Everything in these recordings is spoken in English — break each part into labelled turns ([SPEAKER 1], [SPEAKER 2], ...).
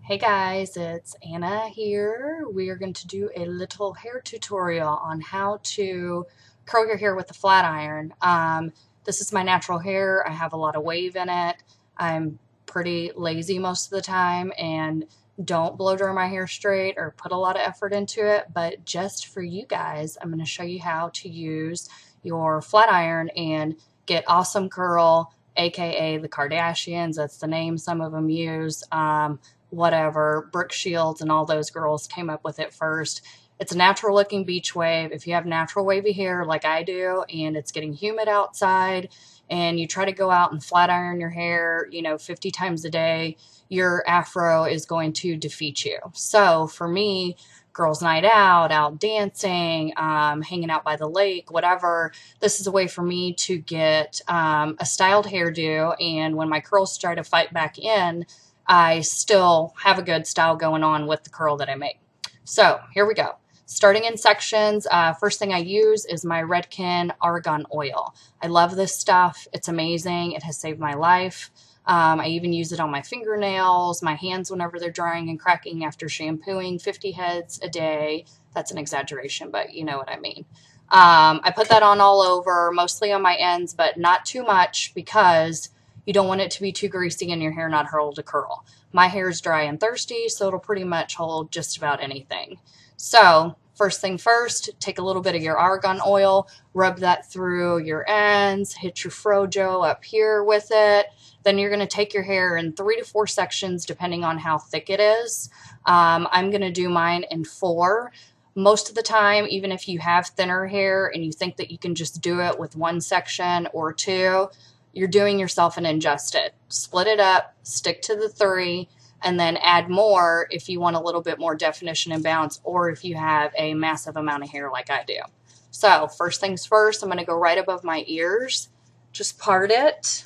[SPEAKER 1] Hey guys, it's Anna here. We are going to do a little hair tutorial on how to curl your hair with a flat iron. This is my natural hair. I have a lot of wave in it. I'm pretty lazy most of the time and don't blow dry my hair straight or put a lot of effort into it, but just for you guys, I'm going to show you how to use your flat iron and get awesome curl, aka the Kardashians. That's the name some of them use. Whatever, Brooke Shields and all those girls came up with it first. It's a natural looking beach wave. If you have natural wavy hair like I do and it's getting humid outside and you try to go out and flat iron your hair, 50 times a day, your afro is going to defeat you. So for me, girls' night out dancing, hanging out by the lake, whatever, this is a way for me to get a styled hairdo. And when my curls try to fight back in, I still have a good style going on with the curl that I make. So here we go. Starting in sections, first thing I use is my Redken Argan Oil. I love this stuff. It's amazing. It has saved my life. I even use it on my fingernails, my hands whenever they're drying and cracking after shampooing 50 heads a day. That's an exaggeration, but you know what I mean. I put that on all over, mostly on my ends, but not too much because you don't want it to be too greasy and your hair not hold to curl. My hair is dry and thirsty, so it'll pretty much hold just about anything. So first thing first, take a little bit of your argan oil, rub that through your ends, hit your Frojo up here with it. Then you're going to take your hair in 3 to 4 sections depending on how thick it is. I'm going to do mine in 4. Most of the time, even if you have thinner hair and you think that you can just do it with 1 section or 2, you're doing yourself an injustice. Split it up, stick to the 3, and then add more if you want a little bit more definition and bounce, or if you have a massive amount of hair like I do. So first things first, I'm going to go right above my ears. Just part it.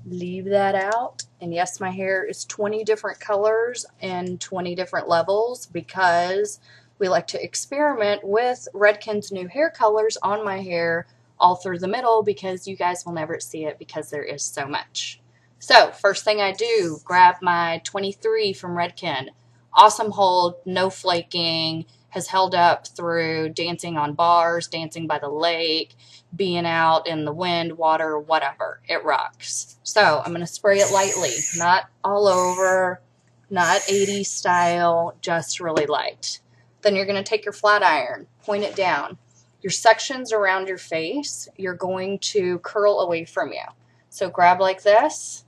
[SPEAKER 1] Leave that out. And yes, my hair is 20 different colors and 20 different levels because we like to experiment with Redken's new hair colors on my hair all through the middle because you guys will never see it because there is so much. So first thing I do, grab my 23 from Redken. Awesome hold, no flaking, has held up through dancing on bars, dancing by the lake, being out in the wind, water, whatever. It rocks. So I'm going to spray it lightly, not all over, not 80s style, just really light. Then you're going to take your flat iron, point it down. Your sections around your face, you're going to curl away from you. So grab like this,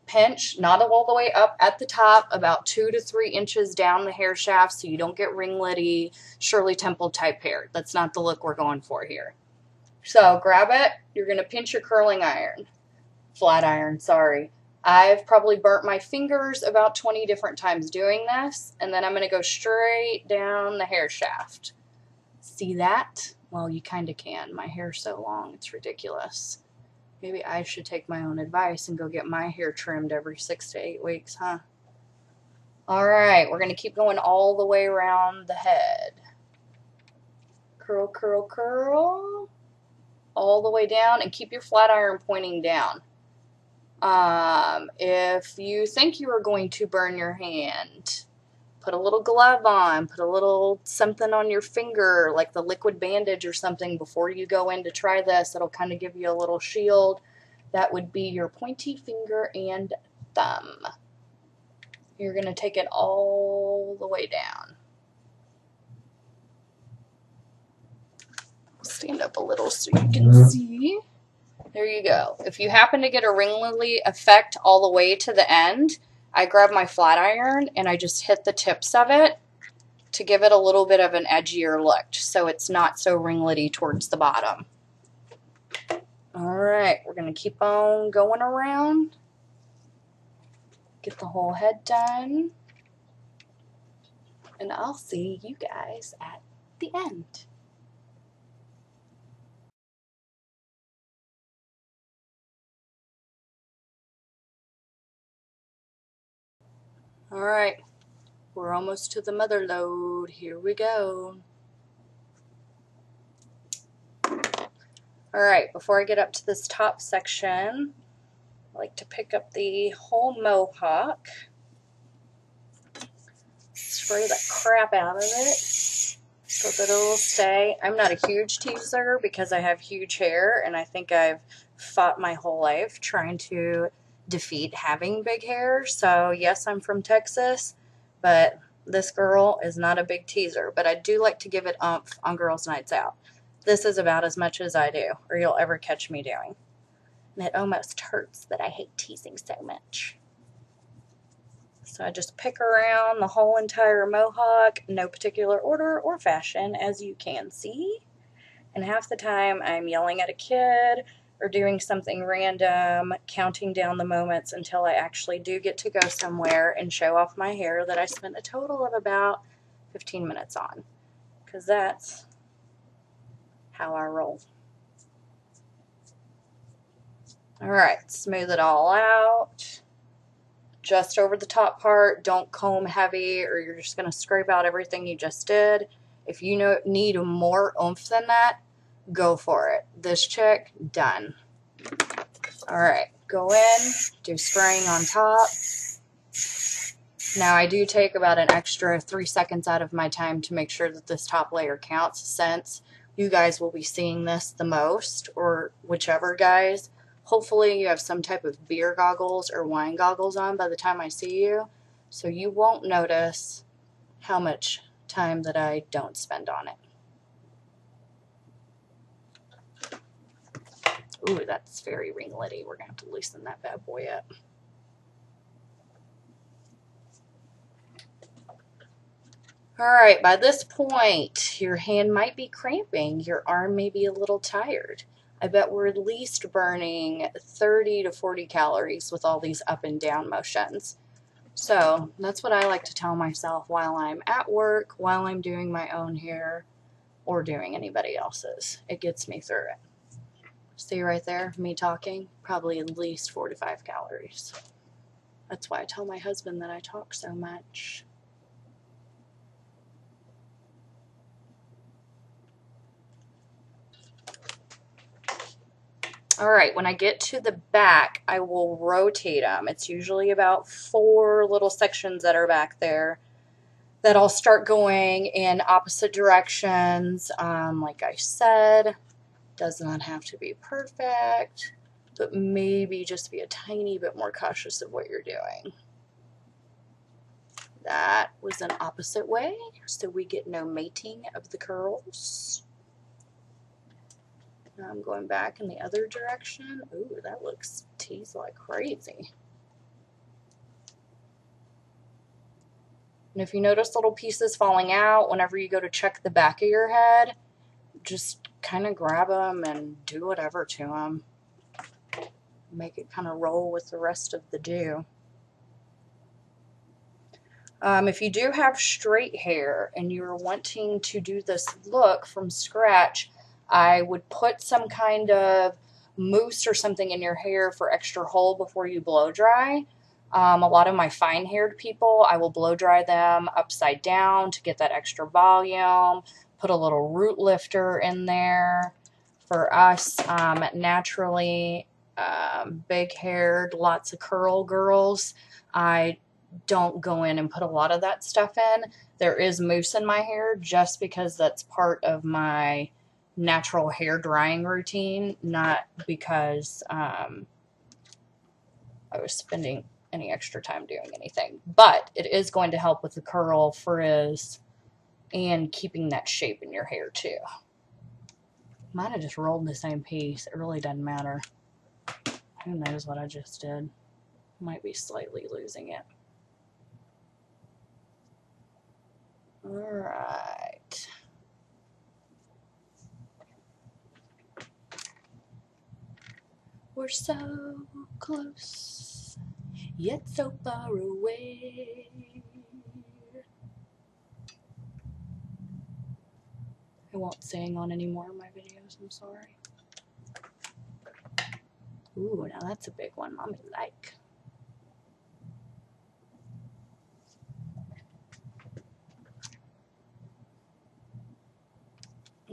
[SPEAKER 1] pinch, not all the way up at the top, about 2 to 3 inches down the hair shaft so you don't get ringlety, Shirley Temple type hair. That's not the look we're going for here. So grab it, you're going to pinch your curling iron, flat iron, sorry. I've probably burnt my fingers about 20 different times doing this, and then I'm going to go straight down the hair shaft. See that? Well, you kind of can. My hair's so long, it's ridiculous. Maybe I should take my own advice and go get my hair trimmed every 6 to 8 weeks, huh? All right, we're going to keep going all the way around the head. Curl, curl, curl. All the way down, and keep your flat iron pointing down. If you think you are going to burn your hand, put a little glove on, put a little something on your finger, like the liquid bandage or something before you go in to try this. It'll kind of give you a little shield. That would be your pointy finger and thumb. You're going to take it all the way down. Stand up a little so you can see. There you go. If you happen to get a ringly effect all the way to the end, I grab my flat iron and I just hit the tips of it to give it a little bit of an edgier look so it's not so ringlety towards the bottom. Alright, we're going to keep on going around. Get the whole head done. And I'll see you guys at the end. Alright, we're almost to the mother lode. Here we go. Alright, before I get up to this top section, I like to pick up the whole mohawk, spray the crap out of it so that it'll stay. I'm not a huge teaser because I have huge hair, and I think I've fought my whole life trying to defeat having big hair. So yes, I'm from Texas, but this girl is not a big teaser, but I do like to give it oomph on girls' nights out. This is about as much as I do, or you'll ever catch me doing. And it almost hurts that I hate teasing so much. So I just pick around the whole entire mohawk, no particular order or fashion, as you can see. And half the time I'm yelling at a kid or doing something random, counting down the moments until I actually do get to go somewhere and show off my hair that I spent a total of about 15 minutes on. Because that's how I roll. Alright, smooth it all out. Just over the top part. Don't comb heavy or you're just going to scrape out everything you just did. If you need more oomph than that, go for it. This chick, done. Alright, go in, do spraying on top. Now I do take about an extra 3 seconds out of my time to make sure that this top layer counts, since you guys will be seeing this the most, or whichever guys. Hopefully you have some type of beer goggles or wine goggles on by the time I see you, so you won't notice how much time that I don't spend on it. Ooh, that's very ringlety. We're going to have to loosen that bad boy up. Alright, by this point, your hand might be cramping. Your arm may be a little tired. I bet we're at least burning 30 to 40 calories with all these up and down motions. So that's what I like to tell myself while I'm at work, while I'm doing my own hair, or doing anybody else's. It gets me through it. See right there, me talking, probably at least 4 to 5 calories. That's why I tell my husband that I talk so much. Alright, when I get to the back, I will rotate them. It's usually about 4 little sections that are back there that I'll start going in opposite directions. Like I said, does not have to be perfect, but maybe just be a tiny bit more cautious of what you're doing. That was an opposite way, so we get no mating of the curls. Now I'm going back in the other direction. Ooh, that looks teased like crazy. And if you notice little pieces falling out whenever you go to check the back of your head, just kind of grab them and do whatever to them. Make it kind of roll with the rest of the do. If you do have straight hair and you're wanting to do this look from scratch, I would put some kind of mousse or something in your hair for extra hold before you blow dry. A lot of my fine haired people, I will blow dry them upside down to get that extra volume. Put a little root lifter in there. For us, naturally big haired, lots of curl girls, I don't go in and put a lot of that stuff in. There is mousse in my hair just because that's part of my natural hair drying routine, not because I was spending any extra time doing anything. But it is going to help with the curl, frizz, and keeping that shape in your hair too. Might have just rolled the same piece. It really doesn't matter. Who knows what I just did? Might be slightly losing it. Alright. We're so close, yet so far away. I won't sing on any more of my videos, I'm sorry. Ooh, now that's a big one, Mommy like.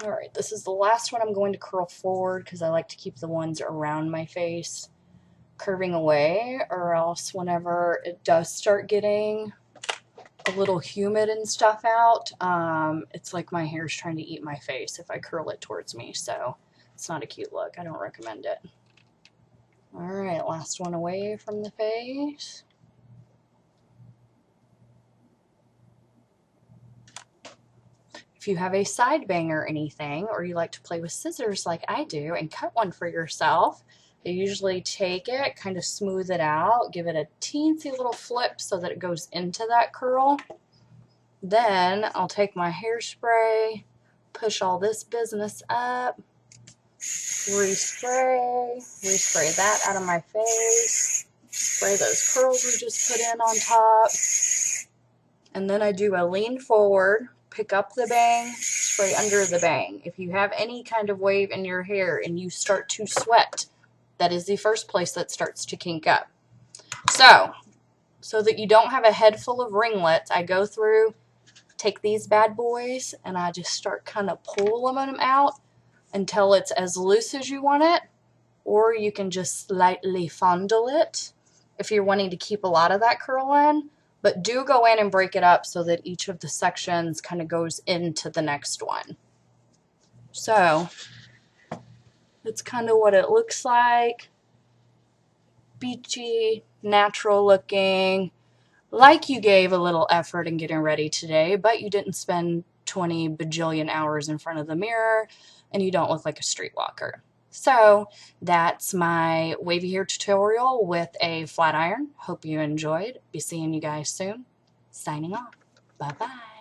[SPEAKER 1] Alright, this is the last one I'm going to curl forward because I like to keep the ones around my face curving away, or else whenever it does start getting a little humid and stuff out, it's like my hair's trying to eat my face if I curl it towards me, so it's not a cute look. I don't recommend it. Alright, last one away from the face. If you have a side bang or anything, or you like to play with scissors like I do and cut one for yourself, I usually take it, kind of smooth it out, give it a teensy little flip so that it goes into that curl. Then I'll take my hairspray, push all this business up, respray that out of my face, spray those curls we just put in on top, and then I do a lean forward, pick up the bang, spray under the bang. If you have any kind of wave in your hair and you start to sweat, that is the first place that starts to kink up. So that you don't have a head full of ringlets, I go through, take these bad boys, and I just start kind of pulling them out until it's as loose as you want it, or you can just slightly fondle it if you're wanting to keep a lot of that curl in. But do go in and break it up so that each of the sections kind of goes into the next one. So that's kind of what it looks like. Beachy, natural looking, like you gave a little effort in getting ready today, but you didn't spend 20 bajillion hours in front of the mirror, and you don't look like a streetwalker. So that's my wavy hair tutorial with a flat iron. Hope you enjoyed. Be seeing you guys soon. Signing off. Bye-bye.